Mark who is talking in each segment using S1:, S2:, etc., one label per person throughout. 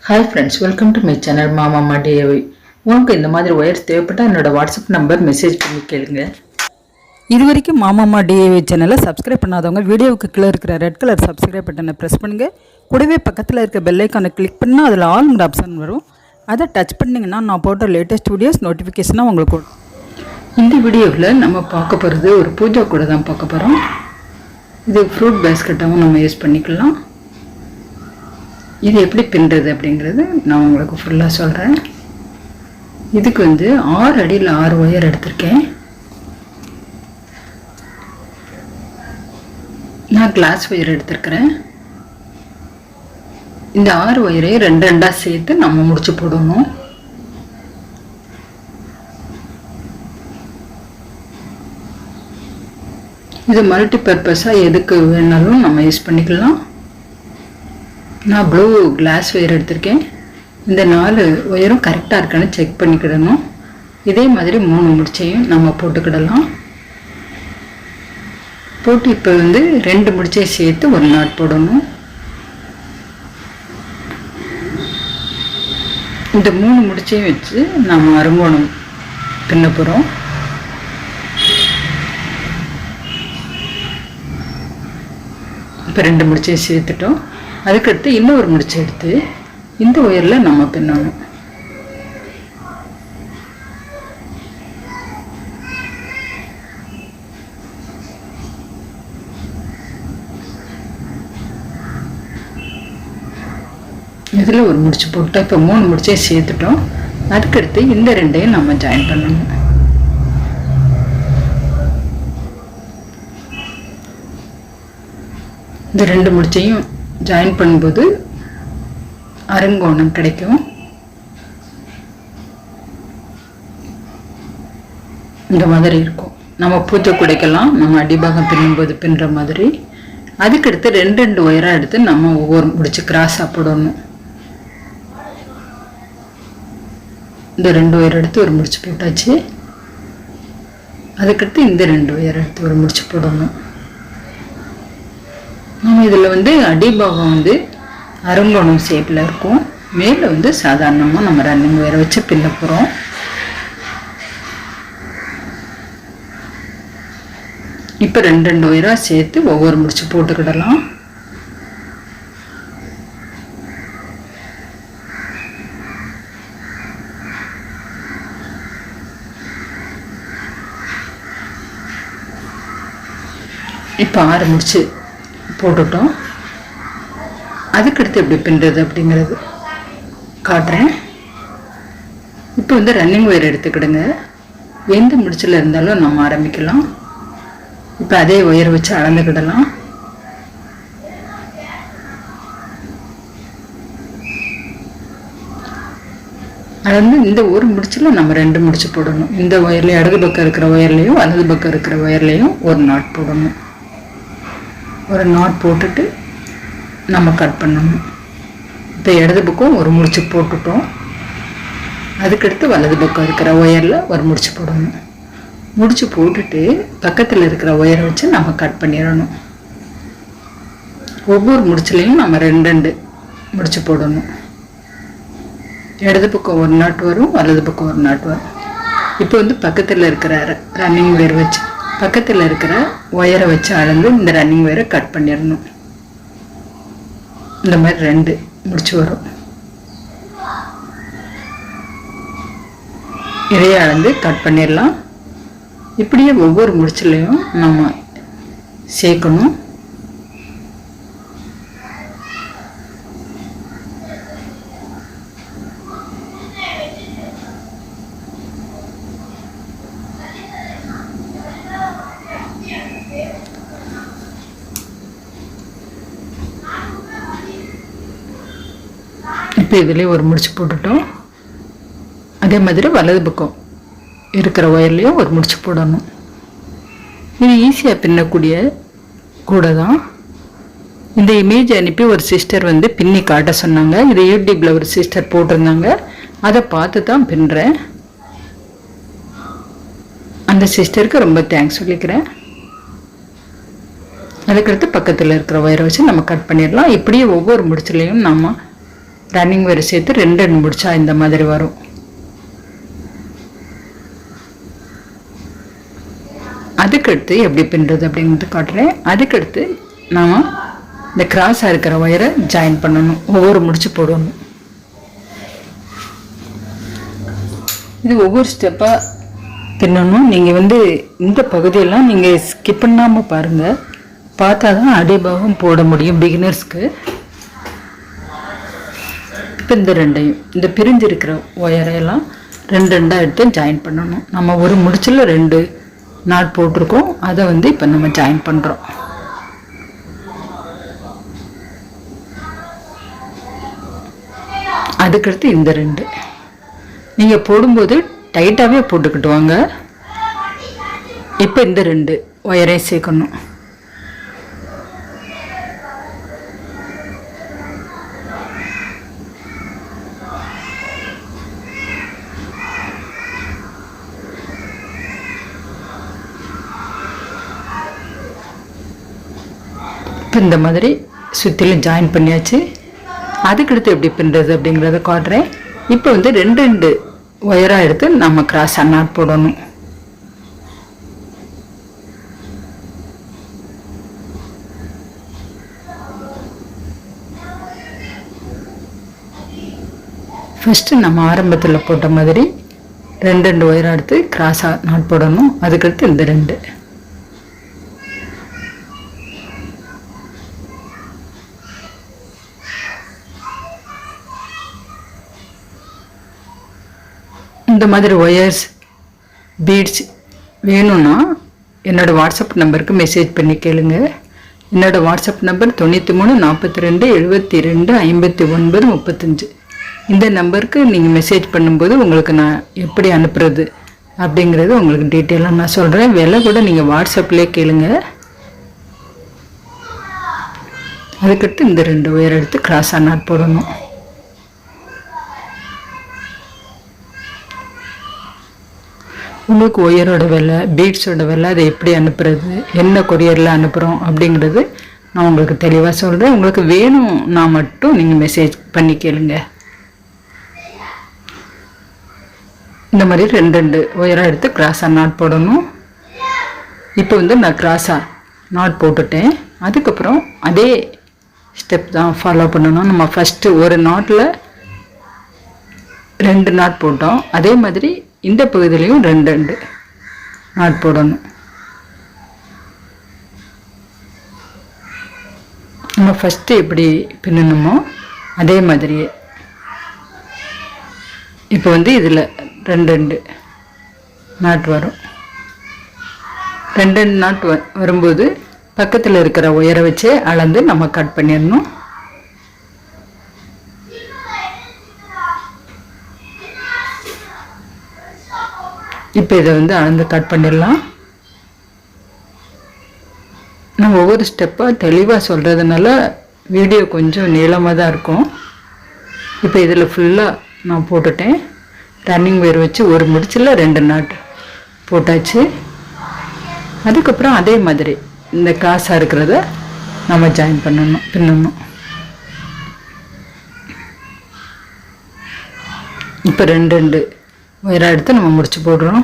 S1: Hi friends, welcome to my channel மாமா டிஏவை. உங்களுக்கு இந்த மாதிரி ஒயர்ஸ் தேவைப்பட்டால் என்னோட வாட்ஸ்அப் நம்பர் மெசேஜ் பண்ணி கேளுங்க.
S2: இது வரைக்கும் மாமா டிஏவை சேனலை சப்ஸ்கிரைப் பண்ணாதவங்க வீடியோவுக்கு கீழே இருக்கிற ரெட் கலர் சப்ஸ்கிரைப் பட்டனை ப்ரெஸ் பண்ணுங்கள். கூடவே பக்கத்தில் இருக்க பெல் ஐக்கானை கிளிக் பண்ணால் அதில் ஆல்ங்கிற ஆப்ஷன் வரும். அதை டச் பண்ணிங்கன்னா நான் போட்ட லேட்டஸ்ட் வீடியோஸ் நோட்டிஃபிகேஷனாக உங்களுக்கு வரும்.
S1: இந்த வீடியோவில் நம்ம பார்க்க போகிறது ஒரு பூஜை கூட தான் பார்க்க போகிறோம். இது ஃப்ரூட் பேஸ்கெட்டாகவும் நம்ம யூஸ் பண்ணிக்கலாம். இது எப்படி பின்னுறது அப்படிங்கிறது நான் உங்களுக்கு ஃபுல்லாக சொல்கிறேன். இதுக்கு 6 அடியில் 6 ஒயர் எடுத்திருக்கேன். நான் கிளாஸ் ஒயர் எடுத்திருக்கிறேன். இந்த 6 ஒயரையும் 2 சேர்த்து நம்ம முடிச்சு போடணும். இது மல்டி பர்பஸாக எதுக்கு வேணாலும் நம்ம யூஸ் பண்ணிக்கலாம். நான் ப்ளூ கிளாஸ் ஒயர் எடுத்திருக்கேன். இந்த 4 ஒயரும் கரெக்டாக இருக்கான்னு செக் பண்ணிக்கிடணும். இதே மாதிரி 3 முடிச்சையும் நம்ம போட்டுக்கிடலாம். போட்டு இப்போ 2 முடிச்சையும் சேர்த்து ஒரு நாட் போடணும். இந்த 3 முடிச்சையும் வச்சு நம்ம அருங்கோணம் பின்ன போகிறோம். இப்போ 2 முடிச்சையும் சேர்த்துட்டோம். அதுக்கடுத்து இன்னொரு முடிச்சு எடுத்து இந்த ஒயரில் நம்ம பின்னணும். இதில் ஒரு முடிச்சு போட்டோம். இப்போ 3 முடிச்சையும் சேர்த்துட்டோம். அதுக்கடுத்து இந்த 2ஐயும் நம்ம ஜாயின் பண்ணணும். இந்த 2 முடிச்சையும் ஜாயின் பண்ணும்போது அருங்கோணம் கிடைக்கும். இந்த மாதிரி இருக்கும். நம்ம பூஜை குடைக்கலாம். நம்ம அடிபாகம் பின்னும்போது பின்னுற மாதிரி. அதுக்கடுத்து 2 ஒயராக எடுத்து நம்ம ஒவ்வொரு முடிச்சு கிராஸாக போடணும். இந்த 2 ஒயர் எடுத்து ஒரு முடிச்சு போட்டாச்சு. அதுக்கடுத்து இந்த 2 ஒயர் எடுத்து ஒரு முடிச்சு போடணும். நம்ம இதில் அடிபாகம் அருங்கோணம் ஷேப்பில் இருக்கும். மேலே சாதாரணமாக நம்ம ரன்னிங் ஒயரை வச்சு பின்ன போகிறோம். இப்போ 2 ஒயராக சேர்த்து ஒவ்வொரு முடிச்சு போட்டுக்கிடலாம். இப்போ 6 முடிச்சு போட்டுட்டோம். அதுக்கடுத்து எப்படி பின்னுறது அப்படிங்கிறது காட்டுறேன். இப்போ ரன்னிங் ஒயர் எடுத்துக்கிடுங்க. எந்த முடிச்சில் இருந்தாலும் நம்ம ஆரம்பிக்கலாம். இப்போ அதே ஒயர் வச்சு அளந்துக்கிடலாம். அளந்து இந்த ஒரு முடிச்சில் நம்ம 2 முடிச்சு போடணும். இந்த ஒயர்லேயும் இடது பக்கம் இருக்கிற ஒயர்லேயும் வலது பக்கம் இருக்கிற ஒயர்லேயும் ஒரு நாட் போடணும். ஒரு நாட் போட்டுட்டு நம்ம கட் பண்ணணும். இப்போ இடது பக்கம் ஒரு முடிச்சு போட்டுட்டோம். அதுக்கடுத்து வலது பக்கம் இருக்கிற ஒயரில் ஒரு முடிச்சு போடணும். முடிச்சு போட்டுட்டு பக்கத்தில் இருக்கிற ஒயரை வச்சு நம்ம கட் பண்ணிடணும். ஒவ்வொரு முடிச்சுலையும் நம்ம 2 முடிச்சு போடணும். இடது பக்கம் ஒரு நாட் வரும், வலது பக்கம் ஒரு நாட் வரும். இப்போ பக்கத்தில் இருக்கிற ரன்னிங் ஒயர் வச்சு பக்கத்தில் இருக்கிற ஒயரை வச்சு அளந்து இந்த ரன்னிங் ஒயரை கட் பண்ணிடணும். இந்த மாதிரி 2 முடிச்சு வரும். இதையே அளந்து கட் பண்ணிடலாம். இப்படியே ஒவ்வொரு முடிச்சுலையும் நம்ம சேர்க்கணும். இப்போ இதிலே ஒரு முடிச்சு போட்டுட்டோம். அதே மாதிரி வலது பக்கம் இருக்கிற ஒயர்லேயும் ஒரு முடிச்சு போடணும். இது ஈஸியாக பின்னக்கூடிய கூட தான். இந்த இமேஜ் அனுப்பி ஒரு சிஸ்டர் பின்னி காட்ட சொன்னாங்க. இது யூடியூப்பில் ஒரு சிஸ்டர் போட்டிருந்தாங்க. அதை பார்த்து தான் பின்னுறேன். அந்த சிஸ்டருக்கு ரொம்ப தேங்க்ஸ் சொல்லிக்கிறேன். அதுக்கடுத்து பக்கத்தில் இருக்கிற ஒயரை வச்சு நம்ம கட் பண்ணிடலாம். இப்படியே ஒவ்வொரு முடிச்சுலையும் நம்ம ரன்னிங் ஒயர் சேர்த்து 2 முடிச்சா இந்த மாதிரி வரும். அதுக்கடுத்து எப்படி பின்னுறது அப்படிங்கிறது காட்டுறேன். அதுக்கடுத்து நாம் இந்த கிராஸாக இருக்கிற ஒயரை ஜாயின் பண்ணணும், ஒவ்வொரு முடிச்சு போடணும். இது ஒவ்வொரு ஸ்டெப்பாக பின்னணும். நீங்கள் இந்த பகுதியெல்லாம் நீங்கள் ஸ்கிப் பண்ணாமல் பாருங்கள், பார்த்தா தான் அடிபாகம் போட முடியும் பிகினர்ஸ்க்கு. இப்போ இந்த ரெண்டையும் இந்த பிரிஞ்சிருக்கிற ஒயரையெல்லாம் 2 எடுத்து ஜாயின் பண்ணணும். நம்ம ஒரு முடிச்சில் 2 நாட் போட்டிருக்கோம், அதை இப்போ நம்ம ஜாயின் பண்ணுறோம். அதுக்கடுத்து இந்த 2 நீங்கள் போடும்போது டைட்டாகவே போட்டுக்கிட்டு வாங்க. இப்போ இந்த 2 ஒயரையும் சேர்க்கணும். இப்போ இந்த மாதிரி சுற்றிலும் ஜாயின் பண்ணியாச்சு. அதுக்கடுத்து எப்படி பின்னுறது அப்படிங்கிறத காட்டுறேன். இப்போ 2 ஒயராக எடுத்து நம்ம கிராஸாக நாட் போடணும். ஃபஸ்ட்டு நம்ம ஆரம்பத்தில் போட்ட மாதிரி 2 ஒயராக எடுத்து கிராஸாக நாட் போடணும். அதுக்கடுத்து இந்த 2 இந்த மாதிரி ஒயர்ஸ் பீட்ஸ் வேணும்னா என்னோடய வாட்ஸ்அப் நம்பருக்கு மெசேஜ் பண்ணி கேளுங்க. என்னோடய வாட்ஸ்அப் நம்பர் 93 42 72 59 35. இந்த நம்பருக்கு நீங்கள் மெசேஜ் பண்ணும்போது உங்களுக்கு நான் எப்படி அனுப்புறது அப்படிங்கிறது உங்களுக்கு டீட்டெயிலாக நான் சொல்கிறேன். விலை கூட நீங்கள் வாட்ஸ்அப்லேயே கேளுங்க. அதுக்கடுத்து இந்த 2 ஒயர் எடுத்து கிராஸாக நாட் போடணும். உங்களுக்கு ஒயரோட விலை, பீட்ஸோட விலை, அதை எப்படி அனுப்புறது, என்ன கொரியரில் அனுப்புகிறோம் அப்படிங்கிறது நான் உங்களுக்கு தெளிவாக சொல்கிறேன். உங்களுக்கு வேணும்னா மட்டும் நீங்கள் மெசேஜ் பண்ணி கேளுங்க. இந்த மாதிரி 2 ஒயராக எடுத்து கிராஸாக நாட் போடணும். இப்போ நான் கிராஸாக நாட் போட்டுட்டேன். அதுக்கப்புறம் அதே ஸ்டெப் தான் ஃபாலோ பண்ணணும். நம்ம ஃபஸ்ட்டு ஒரு நாட்டில் 2 நாட் போட்டோம், அதே மாதிரி இந்த பகுதியிலையும் 2 நாட் போடணும். நம்ம ஃபஸ்ட்டு எப்படி பின்னணுமோ அதே மாதிரியே இப்போ இதில் 2 நாட் வரும். 2 நாட் வரும்போது பக்கத்தில் இருக்கிற ஒயரை வச்சு அளந்து நம்ம கட் பண்ணிடணும். இப்போ இதை அளந்து கட் பண்ணிடலாம். நான் ஒவ்வொரு ஸ்டெப்பாக தெளிவாக சொல்கிறதுனால வீடியோ கொஞ்சம் நீளமாக தான் இருக்கும். இப்போ இதில் ஃபுல்லாக நான் போட்டுட்டேன். ரன்னிங் ஒயர் வச்சு ஒரு முடிச்சில் 2 நாட் போட்டாச்சு. அதுக்கப்புறம் அதே மாதிரி இந்த கிராஸாக இருக்கிறத நம்ம ஜாயின் பின்னணும். இப்போ 2 ஒயராக எடுத்து நம்ம முடிச்சு போடுறோம்.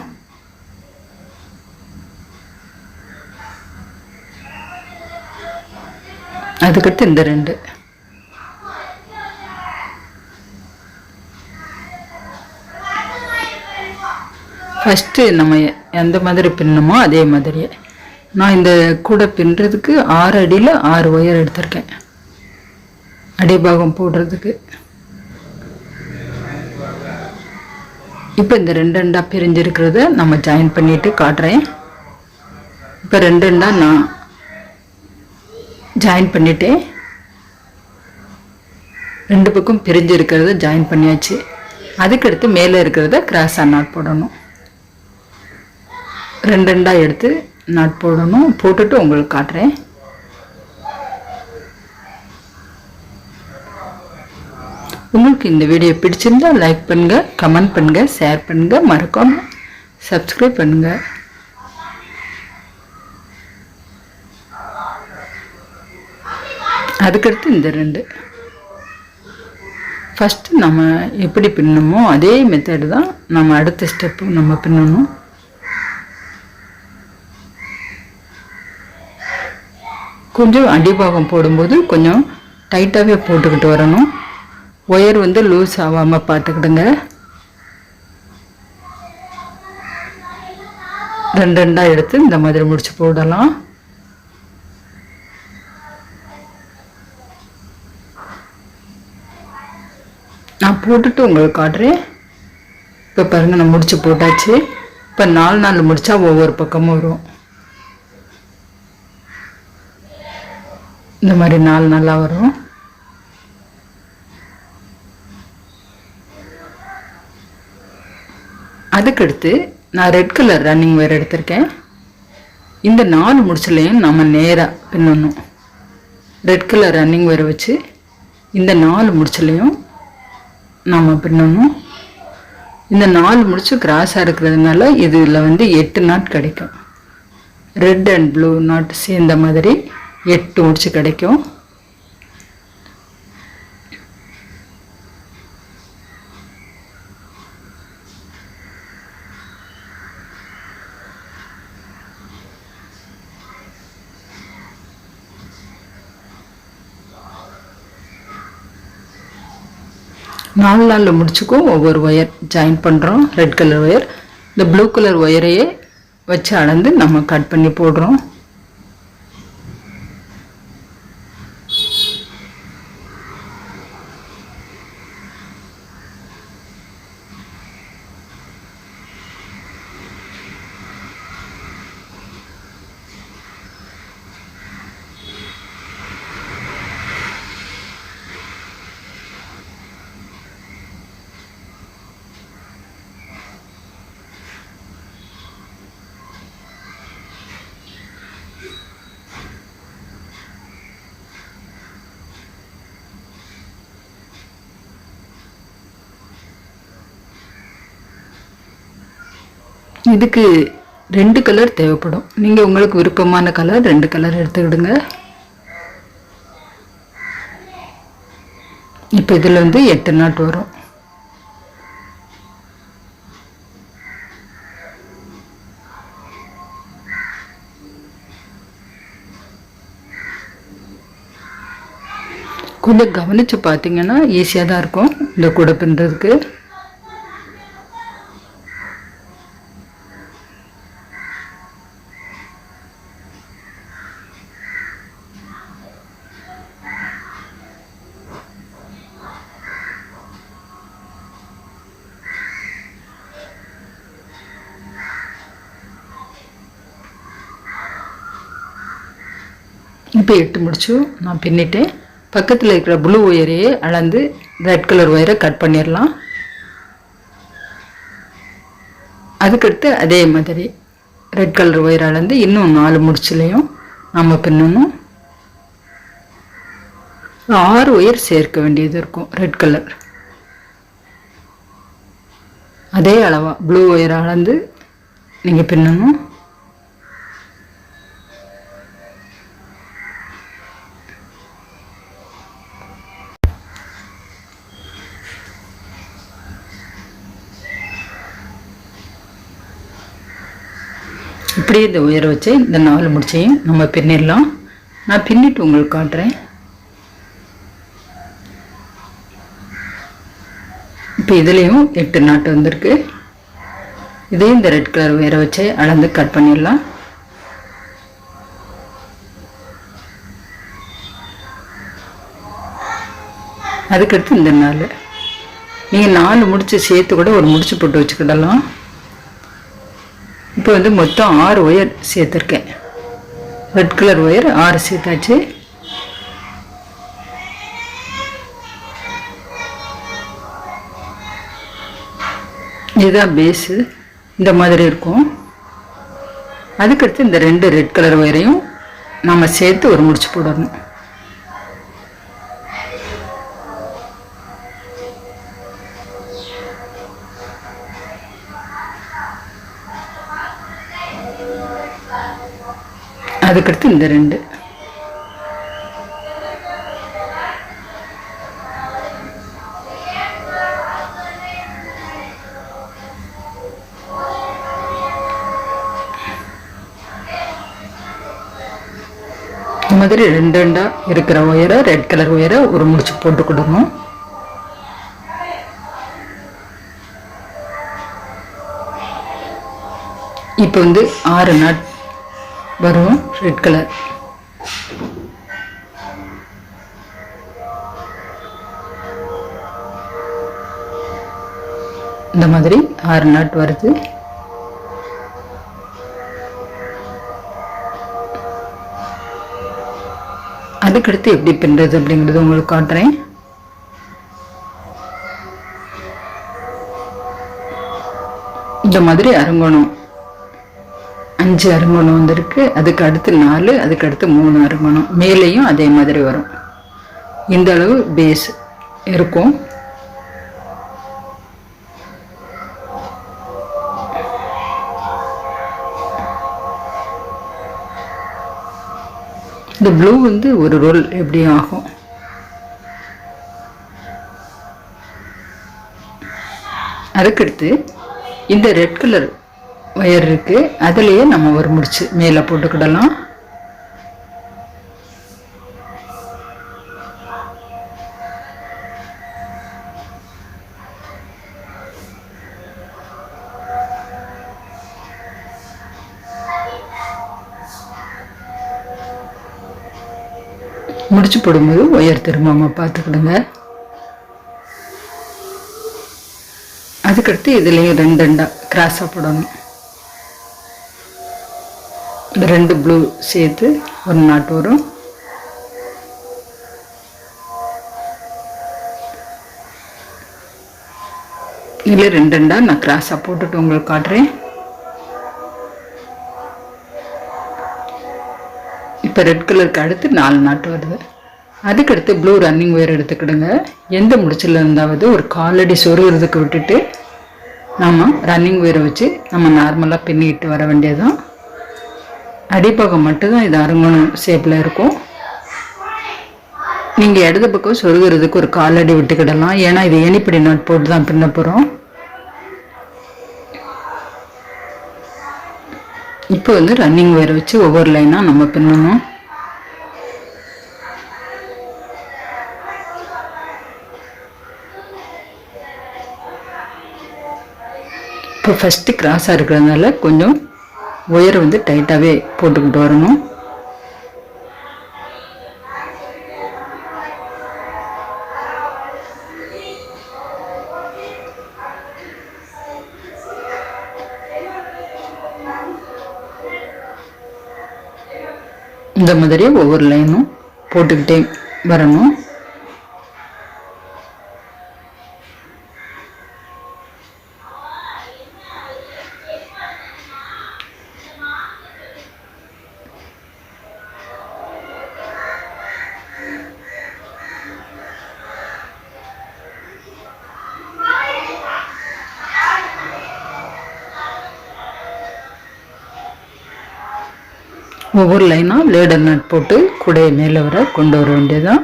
S1: அதுக்கடுத்து இந்த 2 ஃபஸ்ட்டு நம்ம எந்த மாதிரி பின்னமோ அதே மாதிரியே நான் இந்த கூடை பின்னுறதுக்கு 6 அடியில் 6 ஒயர் எடுத்திருக்கேன் அடிபாகம் போடுறதுக்கு. இப்போ இந்த 2 பிரிஞ்சிருக்கிறத நம்ம ஜாயின் பண்ணிட்டு காட்டுறேன். இப்போ 2 நான் ஜாயின் பண்ணிட்டேன். 2 பக்கம் பிரிஞ்சிருக்கிறத ஜாயின் பண்ணியாச்சு. அதுக்கடுத்து மேலே இருக்கிறத கிராஸாக நாட் போடணும். 2 எடுத்து நாட் போடணும். போட்டுட்டு உங்களுக்கு காட்டுறேன். உங்களுக்கு இந்த வீடியோ பிடிச்சிருந்தா லைக் பண்ணுங்க, கமெண்ட் பண்ணுங்க, ஷேர் பண்ணுங்க, மறக்காம சப்ஸ்கிரைப் பண்ணுங்க. அதுக்கடுத்து இந்த 2 ஃபஸ்ட்டு நம்ம எப்படி பின்னணுமோ அதே மெத்தடு தான் நம்ம அடுத்த ஸ்டெப்பு நம்ம பின்னணும். கொஞ்சம் அடிபாகம் போடும்போது கொஞ்சம் டைட்டாகவே போட்டுக்கிட்டு வரணும். ஒயர் லூஸ் ஆகாமல் பார்த்துக்கிடுங்க. ரெண்டு ரெண்டாக எடுத்து இந்த மாதிரி முடிச்சு போடலாம். நான் போட்டுட்டு உங்களுக்கு காட்டுறேன். இப்போ பாருங்கள், நான் முடிச்சு போட்டாச்சு. இப்போ 4 முடித்தா ஒவ்வொரு பக்கமும் வரும். இந்த மாதிரி 4 வரும். அதுக்கடுத்து நான் ரெட் கலர் ரன்னிங் வேறு எடுத்திருக்கேன். இந்த 4 முடிச்சுலையும் நம்ம நேராக பின்னணும். ரெட் கலர் ரன்னிங் வேறு வச்சு இந்த 4 முடிச்சுலையும் நாம் பின்னணும். இந்த 4 முடிச்சு கிராஸாக இருக்கிறதுனால இதில் 8 நாட் கிடைக்கும். ரெட் அண்ட் ப்ளூ நாட் சேர்ந்த மாதிரி 8 முடிச்சு கிடைக்கும். நாலு முடிச்சுக்கும் ஒவ்வொரு ஒயர் ஜாயின் பண்ணுறோம். ரெட் கலர் ஒயர், இந்த ப்ளூ கலர் ஒயரையே வச்சு அளந்து நம்ம கட் பண்ணி போடுறோம். இதுக்கு 2 கலர் தேவைப்படும். நீங்கள் உங்களுக்கு விருப்பமான கலர் 2 கலர் எடுத்துக்கிடுங்க. இப்போ இதில் 8 நாட் வரும். கொஞ்சம் கவனித்து பார்த்தீங்கன்னா ஈஸியாக தான் இருக்கும் இந்த கூடை பின்னுறதுக்கு. இப்போ 8 முடிச்சு நான் பின்னிட்டேன். பக்கத்தில் இருக்கிற ப்ளூ ஒயரையே அளந்து ரெட் கலர் ஒயரை கட் பண்ணிடலாம். அதுக்கடுத்து அதே மாதிரி ரெட் கலர் ஒயர் அளந்து இன்னும் 4 முடிச்சுலையும் நம்ம பின்னணும். 6 ஒயர் சேர்க்க வேண்டியது இருக்கும். ரெட் கலர் அதே அளவாக ப்ளூ ஒயர் அளந்து நீங்கள் பின்னணும். இப்படியே இந்த உயர வச்சு இந்த 4 முடிச்சையும் நம்ம பின்னிடலாம். நான் பின்னிட்டு உங்களுக்கு காட்டுறேன். இப்போ இதுலேயும் 8 நாட்டு வந்திருக்கு. இதையும் இந்த ரெட் கலர் உயர வச்சு அளந்து கட் பண்ணிடலாம். அதுக்கடுத்து இந்த 4 நீங்கள் 4 முடிச்சு சேர்த்து கூட ஒரு முடிச்சு போட்டு வச்சுக்கிடலாம். இப்போ மொத்தம் 6 ஒயர் சேர்த்துருக்கேன். ரெட் கலர் ஒயர் 6 சேர்த்தாச்சு. இதுதான் பேஸு, இந்த மாதிரி இருக்கும். அதுக்கடுத்து இந்த 2 ரெட் கலர் ஒயரையும் நம்ம சேர்த்து ஒரு முடிச்சு போடணும். அதுக்கடுத்து இந்த 2
S2: இப்போ
S1: மாதிரி 2 2 இருக்கிற ஒயரை, ரெட் கலர் ஒயரை ஒரு முடிச்சு போட்டுக்கிடணும். இப்போ வந்து 6 நாட் வரும் ரெட் கலர். இந்த மாதிரி 6 நாட் வருது. அதுக்கடுத்து எப்படி பின்னுறது அப்படிங்கிறது உங்களுக்கு காட்டுறேன். இந்த மாதிரி அருங்கோணம் 5 அருங்கோணம் வந்திருக்கு. அதுக்கு அடுத்து 4, அதுக்கு அடுத்து 3 அருங்கோணம். மேலேயும் அதே மாதிரி வரும். இந்த அளவு பேஸ் இருக்கும். இந்த ப்ளூ வந்து ஒரு ரோல் எப்படி ஆகும். அதுக்கடுத்து இந்த ரெட் கலர் ஒயர் இருக்கு, அதுலேயே நம்ம ஒரு முடிச்சு மேலே போட்டுக்கிடலாம். முடிச்சு போடும்போது ஒயர் திரும்பாம பார்த்துக்கிடுங்க. அதுக்கடுத்து இதுலேயும் 2 2 கிராஸாக போடணும். இந்த 2 ப்ளூ சேர்த்து ஒரு நாட் வரும். இதில் 2 2 நான் கிராஸாக போட்டுட்டு உங்களுக்கு காட்டுறேன். இப்போ ரெட் கலருக்கு அடுத்து 4 நாட் வருது. அதுக்கடுத்து ப்ளூ ரன்னிங் ஒயர் எடுத்துக்கிடுங்க. எந்த முடிச்சில் இருந்தாவது ஒரு காலடி சொருகிறதுக்கு விட்டுட்டு நம்ம ரன்னிங் ஒயரை வச்சு நம்ம நார்மலாக பின்னிட்டு வர வேண்டியதுதான். அடிப்பக்கம் மட்டும்தான் இது அருங்கோணம் ஷேப்பில் இருக்கும். நீங்கள் இடது பக்கம் சொருகிறதுக்கு ஒரு காலடி விட்டுக்கிடலாம். ஏன்னா இது ஏணிப்படி நாட் போட்டு தான் பின்ன போகிறோம். இப்போ வந்து ரன்னிங் ஒயரை வச்சு ஒவ்வொரு லைனாக நம்ம பின்னணும். இப்போ ஃபஸ்ட்டு கிராஸாக இருக்கிறதுனால கொஞ்சம் ஒயரை வந்து டைட்டாகவே போட்டுக்கிட்டு வரணும். இந்த மாதிரி ஒவ்வொரு லைனும் போட்டுக்கிட்டே வரணும். ஒவ்வொரு லைனாக லேடர் நட் போட்டு கூடைய மேலே வர கொண்டு வர வேண்டியதுதான்.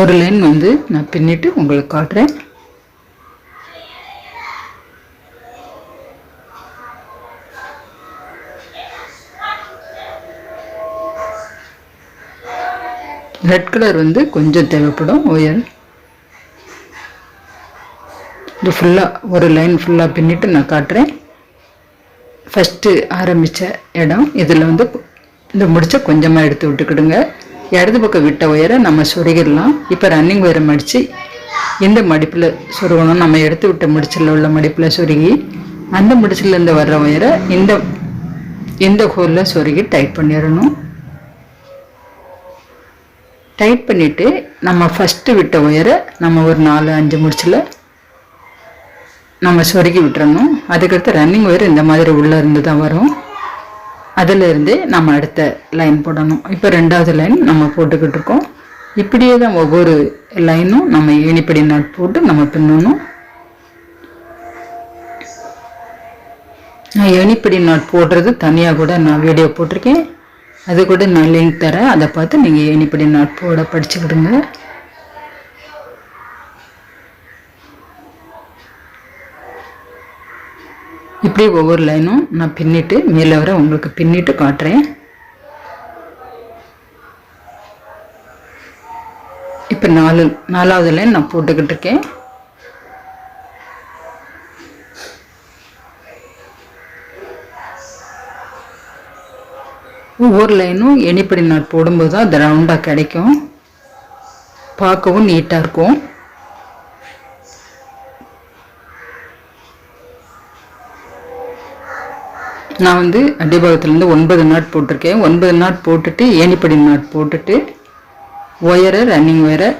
S1: ஒரு லைன் வந்து நான் பின்னிட்டு உங்களுக்கு காட்டுறேன். ரெட் கலர் வந்து கொஞ்சம் தேவைப்படும் ஒயர். இது ஃபுல்லாக ஒரு லைன் ஃபுல்லாக பின்னிட்டு நான் காட்டுறேன். ஃபஸ்ட்டு ஆரம்பித்த இடம் இதில் வந்து இந்த முடிச்ச கொஞ்சமாக எடுத்து விட்டுக்கிடுங்க. இடது பக்கம் விட்ட ஒயரை நம்ம சொருகிடலாம். இப்போ ரன்னிங் ஒயரை மடித்து இந்த மடிப்பில் சொருகணும். நம்ம எடுத்து விட்ட முடிச்சில் உள்ள மடிப்பில் சொருகி அந்த முடிச்சிலேருந்து வர்ற ஒயரை இந்த ஹோலில் சொருகி டைட் பண்ணிடணும். டைட் பண்ணிவிட்டு நம்ம ஃபஸ்ட்டு விட்ட ஒயரை நம்ம ஒரு 4 5 முடிச்சில் நம்ம சொருகி விட்டுறணும். அதுக்கடுத்து ரன்னிங் ஒயர் இந்த மாதிரி உள்ளே இருந்து தான் வரும். அதிலிருந்தே நம்ம அடுத்த லைன் போடணும். இப்போ 2வது லைன் நம்ம போட்டுக்கிட்டு இருக்கோம். இப்படியே தான் ஒவ்வொரு லைனும் நம்ம ஏணிப்படி நாட் போட்டு நம்ம பின்னணும். நான் ஏணிப்படி நாட் போடுறது தனியாக கூட நான் வீடியோ போட்டிருக்கேன். அது கூட நான் லிங்க் தரேன். அதை பார்த்து நீங்கள் ஏணிப்படி நாட் போட படிச்சுக்கிடுங்க. இப்படி ஒவ்வொரு லைனும் நான் பின்னிட்டு மேலே வர உங்களுக்கு பின்னிட்டு காட்டுறேன். இப்போ நாலாவது லைன் நான் போட்டுக்கிட்டு இருக்கேன். ஒவ்வொரு லைனும் எனிப்படி நாட் போடும்போது தான் அது ரவுண்டாக கிடைக்கும், பார்க்கவும் நீட்டாக இருக்கும். நான் அடிபாகத்துலேருந்து 9 நாட் போட்டிருக்கேன். 9 நாட் போட்டுட்டு ஏணிப்படி நாட் போட்டுட்டு ஒயரை ரன்னிங் ஒயரை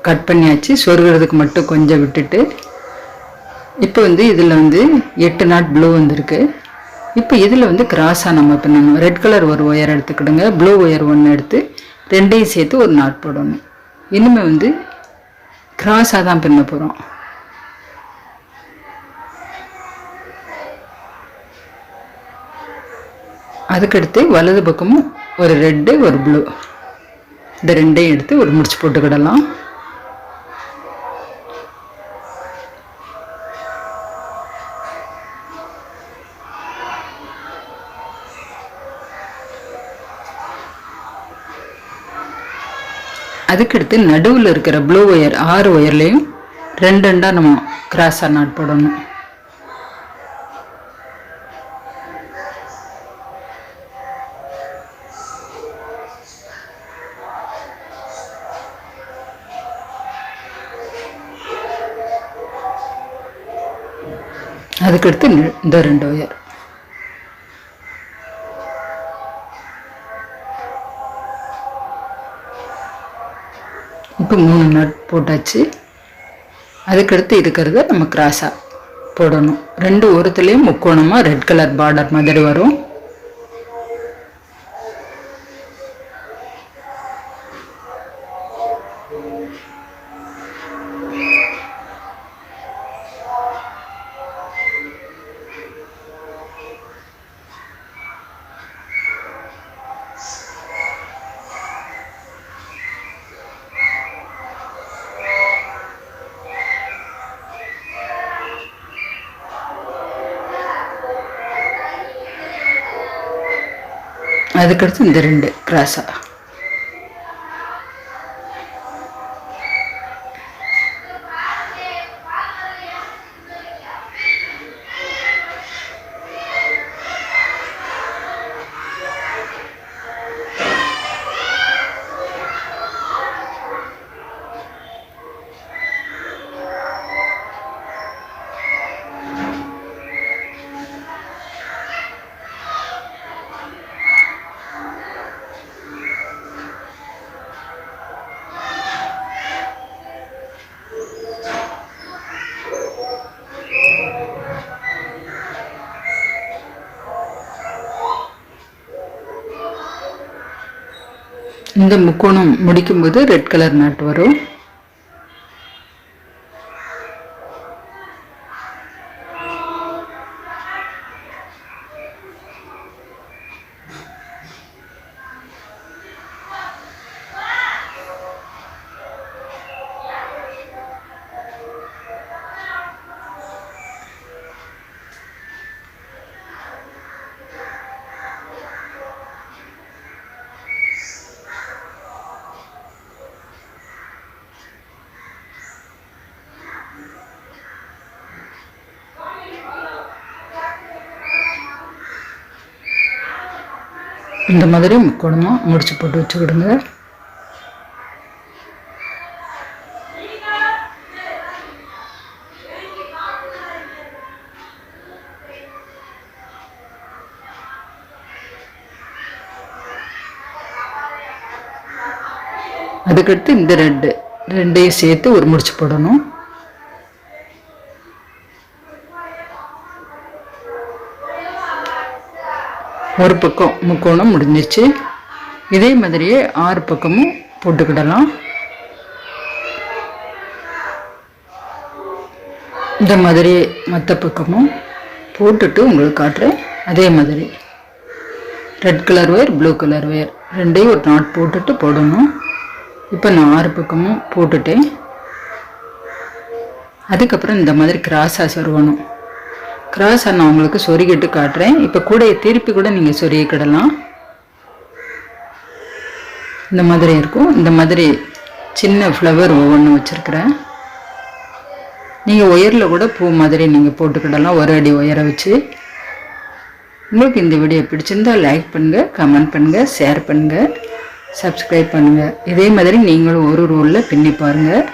S1: கட் பண்ணியாச்சு. சொருகிறதுக்கு மட்டும் கொஞ்சம் விட்டுட்டு இப்போ இதில் 8 நாட் ப்ளூ வந்திருக்கு. இப்போ இதில் கிராஸாக நம்ம பண்ணணும். ரெட் கலர் ஒரு ஒயர் எடுத்துக்கிடுங்க, ப்ளூ ஒயர் ஒன்று எடுத்து ரெண்டையும் சேர்த்து ஒரு நாட் போடணும். இனிமேல் கிராஸாக தான் பின்ன போகிறோம். அதுக்கடுத்து வலது பக்கமும் ஒரு ரெட்டு ஒரு ப்ளூ, இந்த ரெண்டையும் எடுத்து ஒரு முடிச்சு போட்டுக்கிடலாம். அதுக்கடுத்து நடுவில் இருக்கிற ப்ளூ ஒயர் 6 ஒயர்லேயும் ரெண்டாக நம்ம கிராஸாக நாட் போடணும். அதுக்கடுத்து இந்த 2 ஒயர். இப்போ 3 நாட் போட்டாச்சு. அதுக்கடுத்து இருக்கிறத நம்ம கிராஸாக போடணும். 2 ஓரத்துலேயும் முக்கோணமாக ரெட் கலர் பார்டர் மாதிரி வரும். அதுக்கடுத்து இந்த 2 கிராஸா. இந்த முக்கோணம் முடிக்கும்போது ரெட் கலர் நாட் வரும். இந்த மாதிரி முக்கோணமாக முடிச்சு போட்டு வச்சுக்கிடுங்க. அதுக்கடுத்து இந்த ரெண்டையும் சேர்த்து ஒரு முடிச்சு போடணும். ஒரு பக்கம் முக்கோணம் முடிஞ்சிச்சு. இதே மாதிரியே 6 பக்கமும் போட்டுக்கிடலாம். இந்த மாதிரி மற்ற பக்கமும் போட்டுட்டு உங்களுக்கு காட்டுறேன். அதே மாதிரி red colour wire blue colour wire ரெண்டையும் ஒரு நாட் போட்டுட்டு போடணும். இப்போ நான் 6 பக்கமும் போட்டுட்டேன். அதுக்கப்புறம் இந்த மாதிரி கிராஸாக சொருவணும். கிராஸை நான் உங்களுக்கு சொருகிட்டு காட்டுறேன். இப்போ கூடையை திருப்பி கூட நீங்கள் சொருகிக்கிடலாம். இந்த மாதிரி இருக்கும். இந்த மாதிரி சின்ன ஃப்ளவர் ஒவ்வொன்றும் வச்சுருக்கிறேன். நீங்கள் ஒயரில் கூட பூ மாதிரி நீங்கள் போட்டுக்கிடலாம், ஒரு அடி ஒயரை வச்சு. உங்களுக்கு இந்த வீடியோ பிடிச்சிருந்தால் லைக் பண்ணுங்கள், கமெண்ட் பண்ணுங்கள், ஷேர் பண்ணுங்கள், சப்ஸ்கிரைப் பண்ணுங்கள். இதே மாதிரி நீங்களும் ஒரு ரோலில் பின்னி பாருங்கள்.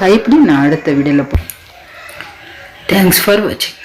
S1: கைப்பிடி நான் அடுத்த வீடியோவில் தேங்க்ஸ் ஃபார் வாட்சிங்.